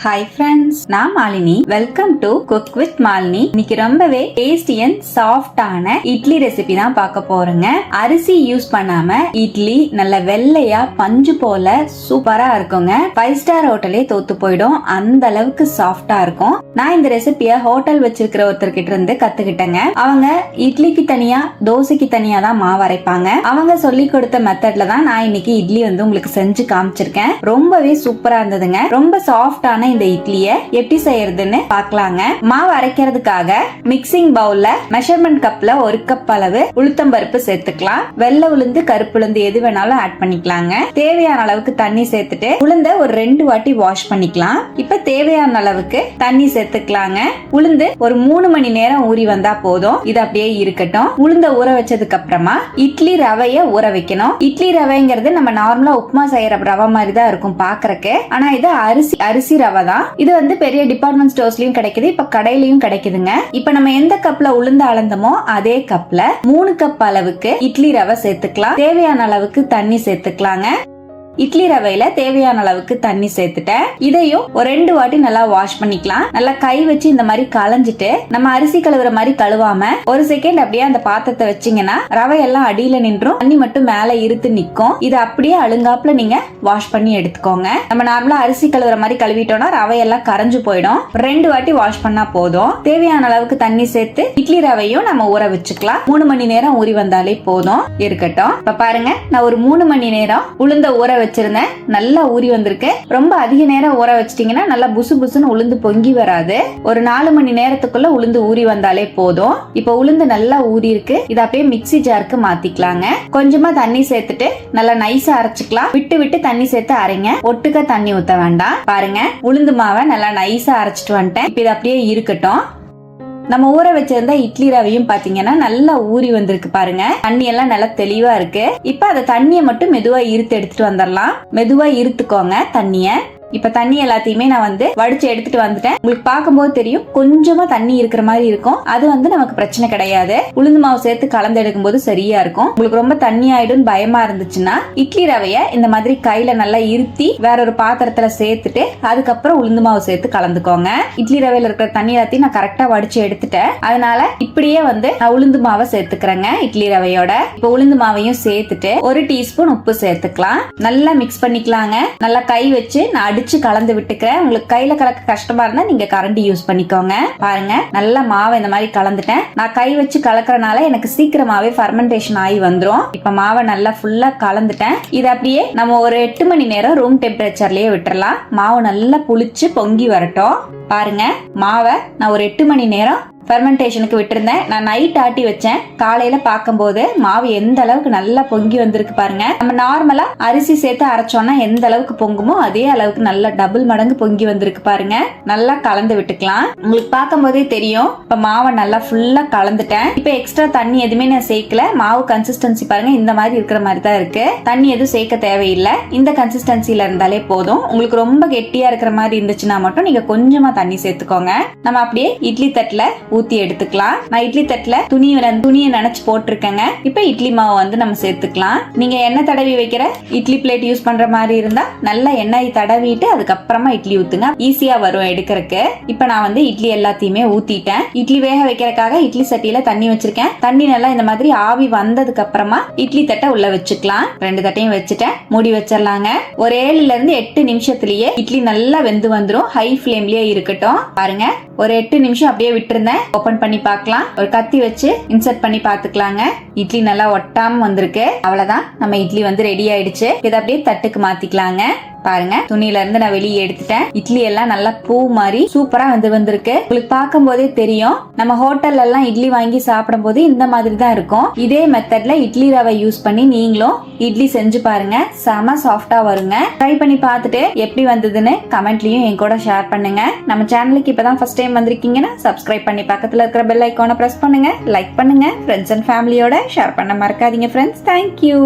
Hi friends, நான் Malini. Welcome to cook with Malini. இன்னைக்கு ரொம்பவே டேஸ்டி அண்ட் சாஃப்டான இட்லி ரெசிபி தான் பார்க்க போறேங்க. அரிசி யூஸ் பண்ணாம இட்லி நல்ல வெள்ளையா பஞ்சு போல சூப்பரா இருக்குங்க. 5 ஸ்டார் ஹோட்டலே தோத்து போயிடும், அந்த அளவுக்கு சாஃப்டா இருக்கும். நான் இந்த ரெசிபிய ஹோட்டல் வச்சிருக்கிற ஒருத்தர்கிட்ட இருந்து கத்துக்கிட்டேங்க. அவங்க இட்லிக்கு தனியா தோசைக்கு தனியா தான் மாவு அரைப்பாங்க. அவங்க சொல்லி கொடுத்த மெத்தட்ல தான் நான் இன்னைக்கு இட்லி உங்களுக்கு செஞ்சு காமிச்சிருக்கேன். ரொம்பவே சூப்பரா இருந்ததுங்க. ரொம்ப சாஃப்டான இந்த இட்லியை எப்படி செய்யறதுன்னு பார்க்கலாங்க. மாவு அரைக்கிறதுக்காக மிக்சிங் பவுல்ல மெஷர்மெண்ட் கப்ல 1 கப் அளவு உளுத்தம் பருப்பு சேர்த்துக்கலாம். வெள்ளை உளுந்து கருப்பு உளுந்து எது வேணாலும் ஆட் பண்ணிக்கலாங்க. தேவையான அளவுக்கு தண்ணி சேர்த்துட்டு உளுந்த ஒரு 2 வாட்டி வாஷ் பண்ணிக்கலாம். இப்ப தேவையான அளவுக்கு தண்ணி சேர்த்துக்கலாங்க. உளுந்து ஒரு 3 மணி நேரம் ஊறி வந்தா போதும். இது அப்படியே இருக்கட்டும். உளுந்த ஊற வச்சதுக்கு அப்புறமா இட்லி ரவைய ஊற வைக்கணும். இட்லி ரவைங்கிறது நம்ம நார்மலா உப்புமா செய்யற ரவை மாதிரி தான் இருக்கும் பாக்குறக்கு. ஆனா இது அரிசி ரவை தான். இது பெரிய டிபார்ட்மெண்ட் ஸ்டோர்ஸ்லயும் கிடைக்குது, இப்ப கடையிலயும் கிடைக்குதுங்க. இப்ப நம்ம எந்த கப்ல உளுந்து அளந்தமோ அதே கப்ல 3 கப் அளவுக்கு இட்லி ரவை சேர்த்துக்கலாம். தேவையான அளவுக்கு தண்ணி சேர்த்துக்கலாங்க. இட்லி ரவையில தேவையான அளவுக்கு தண்ணி சேர்த்துட்டேன். இதையும் ஒரு 2 வாட்டி நல்லா வாஷ் பண்ணிக்கலாம். நல்லா கை வச்சு இந்த மாதிரி களைஞ்சிட்டு, நம்ம அரிசி கழுவுற மாதிரி கழுவாம ஒரு செகண்ட் அப்படியே அந்த பாத்திரத்தை வச்சீங்கன்னா ரவை எல்லாம் அடியில நின்றும், தண்ணி மட்டும் மேல இருத்து நிக்கும். இது அப்படியே அழுங்காப்புல நீங்க வாஷ் பண்ணி எடுத்துக்கோங்க. நம்ம நார்மலா அரிசி கழுவுற மாதிரி கழுவிட்டோம்னா ரவையெல்லாம் கரைஞ்சு போயிடும். 2 வாட்டி வாஷ் பண்ணா போதும். தேவையான அளவுக்கு தண்ணி சேர்த்து இட்லி ரவையும் நம்ம ஊற வச்சுக்கலாம். 3 மணி நேரம் ஊறி வந்தாலே போதும். இருக்கட்டும். இப்ப பாருங்க, நான் ஒரு 3 மணி நேரம் உளுந்த ஊற வச்சிருந்தேன். நல்லா ஊறி வந்திருக்கு. ரொம்ப அதிக நேரம் ஊற வச்சிட்டீங்கன்னா நல்லா புசு புசுன்னு உளுந்து பொங்கி வராது. ஒரு 4 மணி நேரத்துக்குள்ள உளுந்து ஊறி வந்தாலே போதும். இப்ப உளுந்து நல்லா ஊறி இருக்கு. இதை அப்படியே மிக்ஸி ஜாருக்கு மாத்திக்கலாங்க. கொஞ்சமா தண்ணி சேர்த்துட்டு நல்லா நைஸா அரைச்சுக்கலாம். விட்டு விட்டு தண்ணி சேர்த்து அரைங்க, ஒட்டுக்க தண்ணி ஊத்த வேண்டாம். பாருங்க, உளுந்து மாவை நல்லா நைஸா அரைச்சிட்டு வந்துட்டேன். இப்ப இது அப்படியே இருக்கட்டும். நம்ம ஊற வச்சிருந்த இட்லி ரவையும் பாத்தீங்கன்னா நல்லா ஊறி வந்திருக்கு பாருங்க. தண்ணி எல்லாம் நல்லா தெளிவா இருக்கு. இப்ப அந்த தண்ணியை மட்டும் மெதுவா இருத்து எடுத்துட்டு வந்துடலாம். மெதுவா இருத்துக்கோங்க தண்ணிய. இப்ப தண்ணி எல்லாத்தையுமே நான் வடிச்சு எடுத்துட்டு வந்துட்டேன். உங்களுக்கு பார்க்கும்போது தெரியும் கொஞ்சமா தண்ணி இருக்கிற மாதிரி இருக்கும். அது நமக்கு பிரச்சனை கிடையாது. உளுந்து மாவு சேர்த்து கலந்து எடுக்கும் போது சரியா இருக்கும். உங்களுக்கு ரொம்ப தண்ணி ஆயிடும் பயமா இருந்துச்சுன்னா இட்லி ரவைய இந்த மாதிரி கையில நல்லா இருத்தி வேற ஒரு பாத்திரத்துல சேர்த்துட்டு அதுக்கப்புறம் உளுந்து மாவு சேர்த்து கலந்துக்கோங்க. இட்லி ரவையில இருக்கிற தண்ணி எல்லாத்தையும் நான் கரெக்டா வடிச்சு எடுத்துட்டேன். அதனால இப்படியே நான் உளுந்து மாவை சேர்த்துக்கிறேங்க இட்லி ரவையோட. இப்ப உளுந்து மாவையும் சேர்த்துட்டு 1 டீஸ்பூன் உப்பு சேர்த்துக்கலாம். நல்லா மிக்ஸ் பண்ணிக்கலாங்க. நல்லா கை வச்சு நான் அடிச்சு கலந்து விட்டுக்கிறேன். உங்களுக்கு கையில கலக்க கஷ்டமா இருந்தா நீங்க கரண்டி யூஸ் பண்ணிக்கோங்க. பாருங்க, நல்லா மாவை இந்த மாதிரி கலந்துட்டேன். நான் கை வச்சு கலக்கறனால எனக்கு சீக்கிரமாவே ஃபர்மெண்டேஷன் ஆகி வந்துரும். இப்ப மாவை நல்லா ஃபுல்லா கலந்துட்டேன். இது அப்படியே நம்ம ஒரு 8 மணி நேரம் ரூம் டெம்பரேச்சர்லயே விட்டுறலாம். மாவு நல்லா புளிச்சு பொங்கி வரட்டும். பாருங்க, மாவை நான் ஒரு 8 மணி நேரம் ஃபெர்மெண்டேஷனுக்கு விட்டுருந்தேன். நான் நைட் ஆட்டி வச்சேன். காலையில பார்க்கும்போது மாவு எந்த அளவுக்கு நல்லா பொங்கி வந்திருக்கு பாருங்க. நம்ம நார்மலா அரிசி சேர்த்து அரைச்சோம்னா எந்த அளவுக்கு பொங்குமோ அதே அளவுக்கு நல்லா டபுள் மடங்கு பொங்கி வந்திருக்கு பாருங்க. நல்லா கலந்து விட்டுக்கலாம். உங்களுக்கு பார்க்கும்போதே தெரியும். இப்ப மாவை நல்லா ஃபுல்லா கலந்துட்டேன். இப்ப எக்ஸ்ட்ரா தண்ணி எதுவுமே நான் சேர்க்கல. மாவு கன்சிஸ்டன்சி பாருங்க, இந்த மாதிரி இருக்கிற மாதிரி தான் இருக்கு. தண்ணி எதுவும் சேர்க்க தேவையில்லை. இந்த கன்சிஸ்டன்சில இருந்தாலே போதும். உங்களுக்கு ரொம்ப கெட்டியா இருக்கிற மாதிரி இருந்துச்சுன்னா மட்டும் நீங்க கொஞ்சமா தண்ணி சேர்த்துக்கோங்க. நம்ம அப்படியே இட்லி தட்டுல ஊத்தி எடுத்துக்கலாம். நான் இட்லி தட்டுல துணியை நினைச்சு போட்டிருக்கேங்க. இப்ப இட்லி மாவு நம்ம சேர்த்துக்கலாம். நீங்க எண்ணெய் தடவி வைக்கிற இட்லி பிளேட் யூஸ் பண்ற மாதிரி இருந்தா நல்லா எண்ணெய் தடவிட்டு அதுக்கப்புறமா இட்லி ஊத்துங்க. ஈஸியா வரும் எடுக்கிறதுக்கு. இப்ப நான் இட்லி எல்லாத்தையுமே ஊத்திட்டேன். இட்லி வேக வைக்கிறதுக்காக இட்லி சட்டியில தண்ணி வச்சிருக்கேன். தண்ணி நல்லா இந்த மாதிரி ஆவி வந்ததுக்கு அப்புறமா இட்லி தட்டை உள்ள வச்சுக்கலாம். 2 தட்டையும் வச்சுட்டேன். மூடி வச்சிடலாங்க. ஒரு 7ல இருந்து 8 நிமிஷத்திலேயே இட்லி நல்லா வெந்து வந்துரும். ஹை ஃபிளேம்லயே இருக்கட்டும். பாருங்க, ஒரு 8 நிமிஷம் அப்படியே விட்டுருந்தேன். ஓபன் பண்ணி பார்க்கலாம். ஒரு கத்தி வச்சு இன்சர்ட் பண்ணி பாத்துக்கலாங்க. இட்லி நல்லா ஒட்டாம வந்திருக்கு. அவ்வளவுதான், நம்ம இட்லி ரெடி ஆயிடுச்சு. இதை அப்படியே தட்டுக்கு மாத்திக்கலாங்க. பாருங்க, துணியில இருந்து நான் வெளியே எடுத்துட்டேன். இட்லி எல்லாம் நல்லா பூ மாதிரி சூப்பரா வந்திருக்கு. உங்களுக்கு பார்க்கும் போதே தெரியும். நம்ம ஹோட்டல்ல எல்லாம் இட்லி வாங்கி சாப்பிடும் போது இந்த மாதிரி தான் இருக்கும். இதே மெத்தட்ல இட்லி ரவை யூஸ் பண்ணி நீங்களும் இட்லி செஞ்சு பாருங்க. செம சாஃப்டா வருங்க. ட்ரை பண்ணி பார்த்துட்டு எப்படி வந்ததுன்னு கமெண்ட்லயும் என் கூட ஷேர் பண்ணுங்க. நம்ம சேனலுக்கு இப்பதான் ஃபர்ஸ்ட் டைம் வந்திருக்கீங்கன்னா சப்ஸ்கிரைப் பண்ணி பக்கத்துல இருக்கிற பெல் ஐகானை பிரஸ் பண்ணுங்க. லைக் பண்ணுங்க. ஃப்ரெண்ட்ஸ் அண்ட் ஃபேமிலியோட ஷேர் பண்ண மறக்காதீங்க ஃப்ரெண்ட்ஸ். தேங்க்யூ.